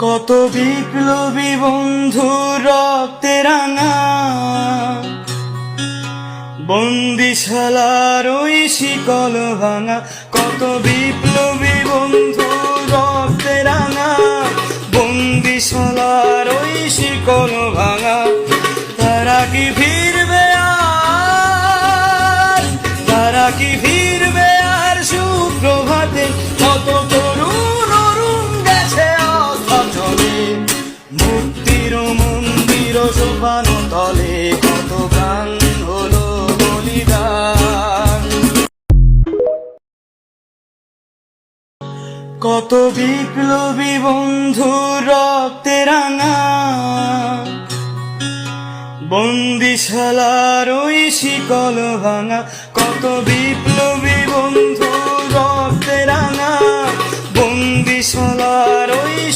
কত বিপ্লবী বন্ধু রক্তে রাঙা, বন্দিশালার ওই শিকল ভাঙা। কত বিপ্লবী বন্ধু রক্তে রাঙা, বন্দিশালার ওই শিকল ভাঙা। তারা কি ফিরবে আর, তারা কি ফিরবে আর সুপ্রভাতে? কত তরুণ অরুণ গেছে অথচলে, মুক্তির মন্দির সোপান তলে কত প্রাণ হলো বলিদান। কত বিপ্লবী বন্ধু রক্তে রাঙা, বন্দিশালার ওই শিকল ভাঙা। কত বিপ্লবী বন্ধু